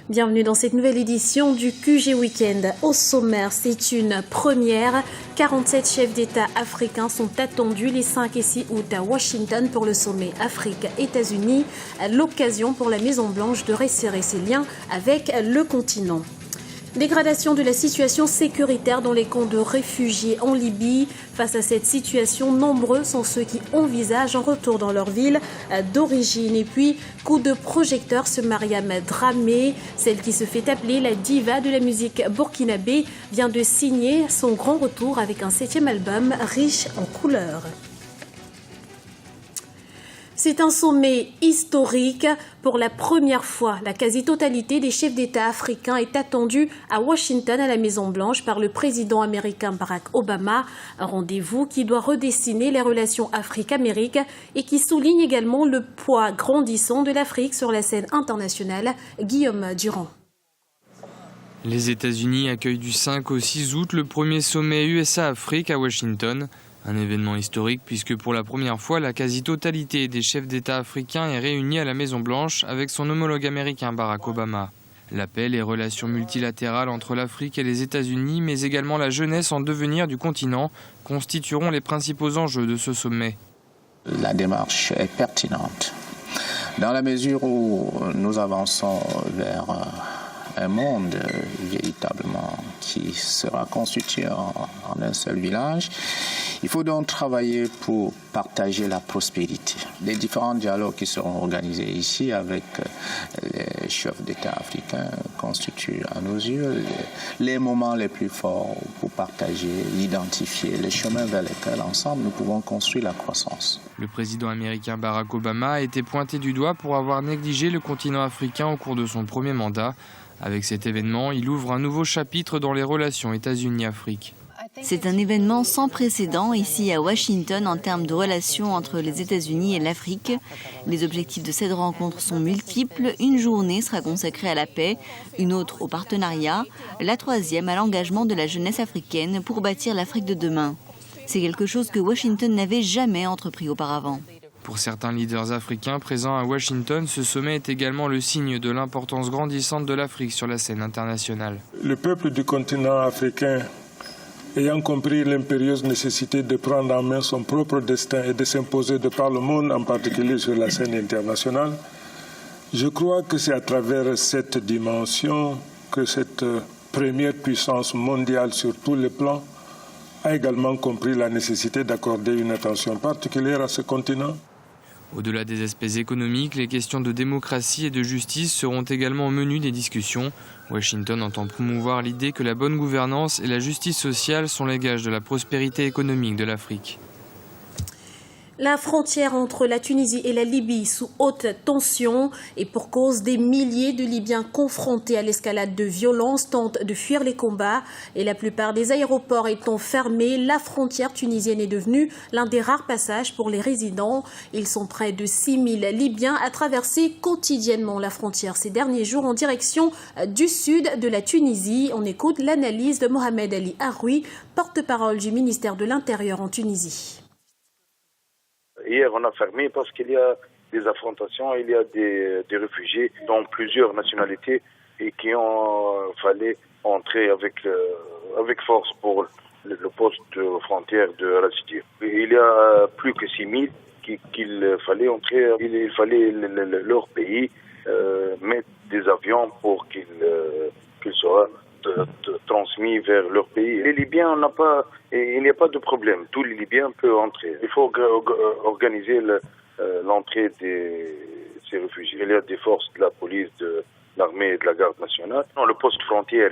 Bienvenue dans cette nouvelle édition du QG Weekend. Au sommaire, c'est une première. 47 chefs d'État africains sont attendus les 5 et 6 août à Washington pour le sommet Afrique-États-Unis. L'occasion pour la Maison-Blanche de resserrer ses liens avec le continent. Dégradation de la situation sécuritaire dans les camps de réfugiés en Libye. Face à cette situation, nombreux sont ceux qui envisagent un retour dans leur ville d'origine. Et puis, coup de projecteur sur Mariam Dramé, celle qui se fait appeler la diva de la musique burkinabé, vient de signer son grand retour avec un 7e album riche en couleurs. C'est un sommet historique. Pour la première fois, la quasi-totalité des chefs d'État africains est attendue à Washington, à la Maison-Blanche, par le président américain Barack Obama. Un rendez-vous qui doit redessiner les relations Afrique-Amérique et qui souligne également le poids grandissant de l'Afrique sur la scène internationale. Guillaume Durand. Les États-Unis accueillent du 5 au 6 août le premier sommet USA-Afrique à Washington. Un événement historique puisque pour la première fois, la quasi-totalité des chefs d'État africains est réunie à la Maison-Blanche avec son homologue américain Barack Obama. La paix, les relations multilatérales entre l'Afrique et les États-Unis, mais également la jeunesse en devenir du continent, constitueront les principaux enjeux de ce sommet. La démarche est pertinente dans la mesure où nous avançons vers un monde véritablement qui sera constitué en un seul village. Il faut donc travailler pour partager la prospérité. Les différents dialogues qui seront organisés ici avec les chefs d'État africains constituent à nos yeux les moments les plus forts pour partager, identifier les chemins vers lesquels ensemble nous pouvons construire la croissance. Le président américain Barack Obama a été pointé du doigt pour avoir négligé le continent africain au cours de son premier mandat. Avec cet événement, il ouvre un nouveau chapitre dans les relations États-Unis-Afrique. C'est un événement sans précédent ici à Washington en termes de relations entre les États-Unis et l'Afrique. Les objectifs de cette rencontre sont multiples. Une journée sera consacrée à la paix, une autre au partenariat, la troisième à l'engagement de la jeunesse africaine pour bâtir l'Afrique de demain. C'est quelque chose que Washington n'avait jamais entrepris auparavant. Pour certains leaders africains présents à Washington, ce sommet est également le signe de l'importance grandissante de l'Afrique sur la scène internationale. Le peuple du continent africain, ayant compris l'impérieuse nécessité de prendre en main son propre destin et de s'imposer de par le monde, en particulier sur la scène internationale, je crois que c'est à travers cette dimension que cette première puissance mondiale sur tous les plans a également compris la nécessité d'accorder une attention particulière à ce continent. Au-delà des aspects économiques, les questions de démocratie et de justice seront également au menu des discussions. Washington entend promouvoir l'idée que la bonne gouvernance et la justice sociale sont les gages de la prospérité économique de l'Afrique. La frontière entre la Tunisie et la Libye sous haute tension et pour cause, des milliers de Libyens confrontés à l'escalade de violence tentent de fuir les combats et la plupart des aéroports étant fermés, la frontière tunisienne est devenue l'un des rares passages pour les résidents. Ils sont près de 6000 Libyens à traverser quotidiennement la frontière ces derniers jours en direction du sud de la Tunisie. On écoute l'analyse de Mohamed Ali Haroui, porte-parole du ministère de l'Intérieur en Tunisie. Hier, on a fermé parce qu'il y a des affrontations, il y a des réfugiés dans plusieurs nationalités et qui ont fallait entrer avec force pour le poste de frontière de Rassidir. Il y a plus que 6000 qu'il fallait entrer, il fallait leur pays mettre des avions pour qu'ils soient transmis vers leur pays. Les Libyens, il n'y a pas de problème. Tous les Libyens peuvent entrer. Il faut organiser l'entrée de ces réfugiés. Il y a des forces de la police, de l'armée et de la garde nationale. Non, le poste frontière,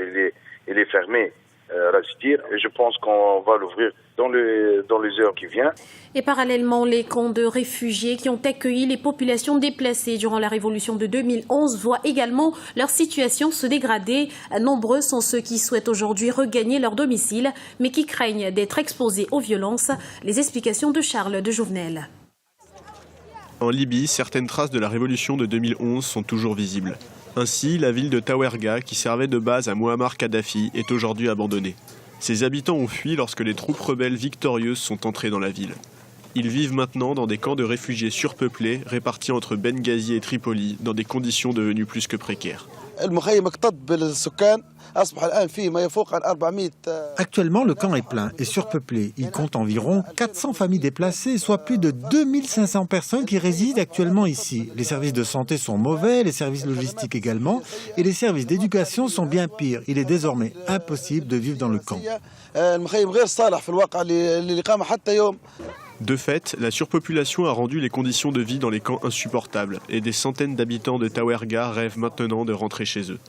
il est fermé à Rassidir et je pense qu'on va l'ouvrir dans les heures qui viennent. Et parallèlement, les camps de réfugiés qui ont accueilli les populations déplacées durant la révolution de 2011 voient également leur situation se dégrader. Nombreux sont ceux qui souhaitent aujourd'hui regagner leur domicile, mais qui craignent d'être exposés aux violences. Les explications de Charles de Jouvenel. En Libye, certaines traces de la révolution de 2011 sont toujours visibles. Ainsi, la ville de Tawerga, qui servait de base à Muammar Kadhafi, est aujourd'hui abandonnée. Ses habitants ont fui lorsque les troupes rebelles victorieuses sont entrées dans la ville. Ils vivent maintenant dans des camps de réfugiés surpeuplés, répartis entre Benghazi et Tripoli, dans des conditions devenues plus que précaires. Actuellement, le camp est plein et surpeuplé. Il compte environ 400 familles déplacées, soit plus de 2500 personnes qui résident actuellement ici. Les services de santé sont mauvais, les services logistiques également, et les services d'éducation sont bien pires. Il est désormais impossible de vivre dans le camp. De fait, la surpopulation a rendu les conditions de vie dans les camps insupportables et des centaines d'habitants de Tawergha rêvent maintenant de rentrer chez eux.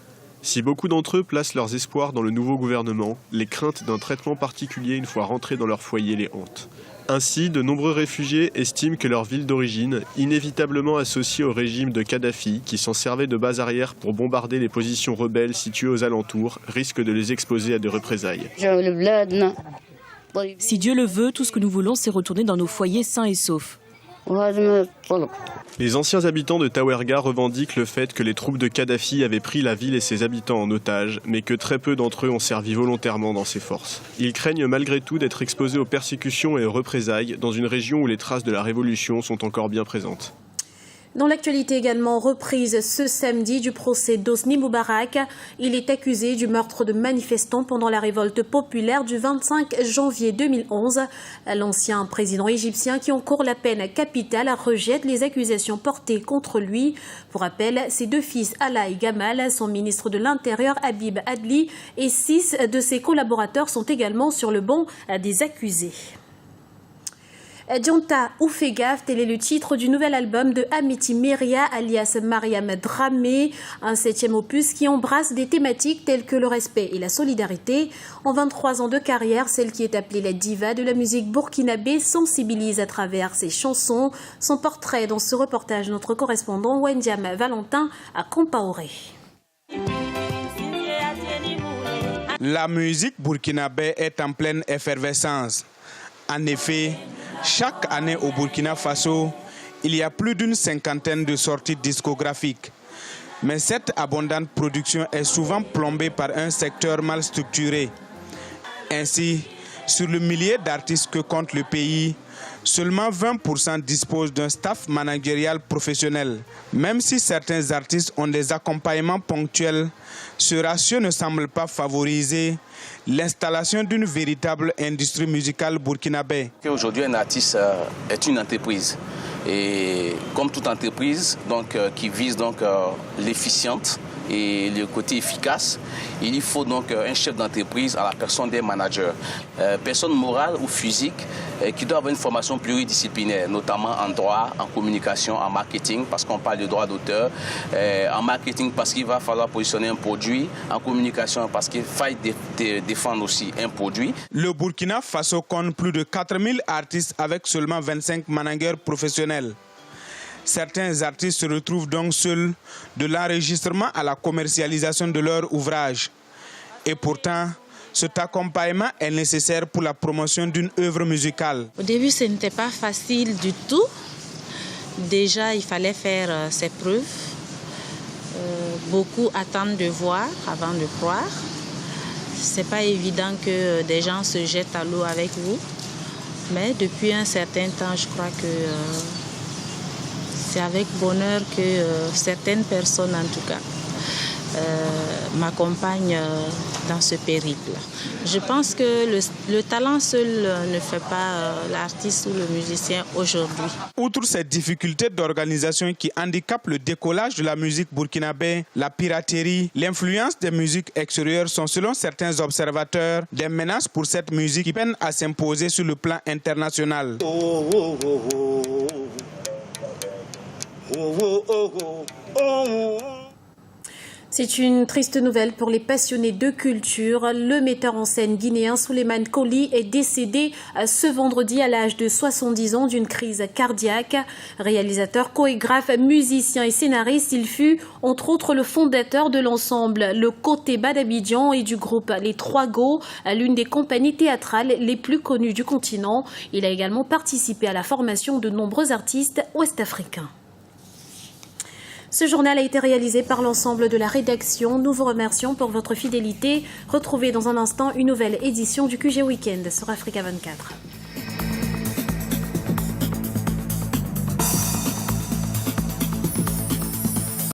Si beaucoup d'entre eux placent leurs espoirs dans le nouveau gouvernement, les craintes d'un traitement particulier une fois rentrés dans leur foyer les hantent. Ainsi, de nombreux réfugiés estiment que leur ville d'origine, inévitablement associée au régime de Kadhafi, qui s'en servait de base arrière pour bombarder les positions rebelles situées aux alentours, risque de les exposer à des représailles. Si Dieu le veut, tout ce que nous voulons, c'est retourner dans nos foyers sains et saufs. Les anciens habitants de Tawergha revendiquent le fait que les troupes de Kadhafi avaient pris la ville et ses habitants en otage, mais que très peu d'entre eux ont servi volontairement dans ses forces. Ils craignent malgré tout d'être exposés aux persécutions et aux représailles dans une région où les traces de la révolution sont encore bien présentes. Dans l'actualité également, reprise ce samedi du procès d'Hosni Moubarak. Il est accusé du meurtre de manifestants pendant la révolte populaire du 25 janvier 2011. L'ancien président égyptien qui encourt la peine capitale rejette les accusations portées contre lui. Pour rappel, ses deux fils Alaa et Gamal, son ministre de l'Intérieur Habib Adli et 6 de ses collaborateurs sont également sur le banc des accusés. Djanta ou fais gaffe, tel est le titre du nouvel album de Amity Meria alias Mariam Dramé, un 7e opus qui embrasse des thématiques telles que le respect et la solidarité. En 23 ans de carrière, celle qui est appelée la diva de la musique burkinabé sensibilise à travers ses chansons. Son portrait dans ce reportage, notre correspondant Wendiam Valentin à Compaoré. La musique burkinabé est en pleine effervescence. En effet, chaque année au Burkina Faso, il y a plus d'une cinquantaine de sorties discographiques. Mais cette abondante production est souvent plombée par un secteur mal structuré. Ainsi, sur le millier d'artistes que compte le pays, seulement 20% disposent d'un staff managérial professionnel. Même si certains artistes ont des accompagnements ponctuels, ce ratio ne semble pas favoriser l'installation d'une véritable industrie musicale burkinabé. Aujourd'hui, un artiste est une entreprise. Et comme toute entreprise qui vise l'efficiente et le côté efficace, il faut donc un chef d'entreprise à la personne des managers. Personne morale ou physique qui doit avoir une formation pluridisciplinaire, notamment en droit, en communication, en marketing, parce qu'on parle de droit d'auteur, en marketing parce qu'il va falloir positionner un produit, en communication parce qu'il faille défendre aussi un produit. Le Burkina Faso compte plus de 4000 artistes avec seulement 25 managers professionnels. Certains artistes se retrouvent donc seuls de l'enregistrement à la commercialisation de leur ouvrage. Et pourtant, cet accompagnement est nécessaire pour la promotion d'une œuvre musicale. Au début, ce n'était pas facile du tout. Déjà, il fallait faire ses preuves. Beaucoup attendent de voir avant de croire. Ce n'est pas évident que des gens se jettent à l'eau avec vous. Mais depuis un certain temps, je crois que c'est avec bonheur que certaines personnes, en tout cas, m'accompagnent dans ce périple. Je pense que le talent seul ne fait pas l'artiste ou le musicien aujourd'hui. Outre ces difficultés d'organisation qui handicapent le décollage de la musique burkinabé, la piraterie, l'influence des musiques extérieures sont, selon certains observateurs, des menaces pour cette musique qui peine à s'imposer sur le plan international. C'est une triste nouvelle pour les passionnés de culture. Le metteur en scène guinéen Souleymane Coly est décédé ce vendredi à l'âge de 70 ans d'une crise cardiaque. Réalisateur, chorégraphe, musicien et scénariste, il fut entre autres le fondateur de l'ensemble Le Kotéba d'Abidjan et du groupe Les Trois Go, l'une des compagnies théâtrales les plus connues du continent. Il a également participé à la formation de nombreux artistes ouest-africains. Ce journal a été réalisé par l'ensemble de la rédaction. Nous vous remercions pour votre fidélité. Retrouvez dans un instant une nouvelle édition du QG Weekend sur Africa 24.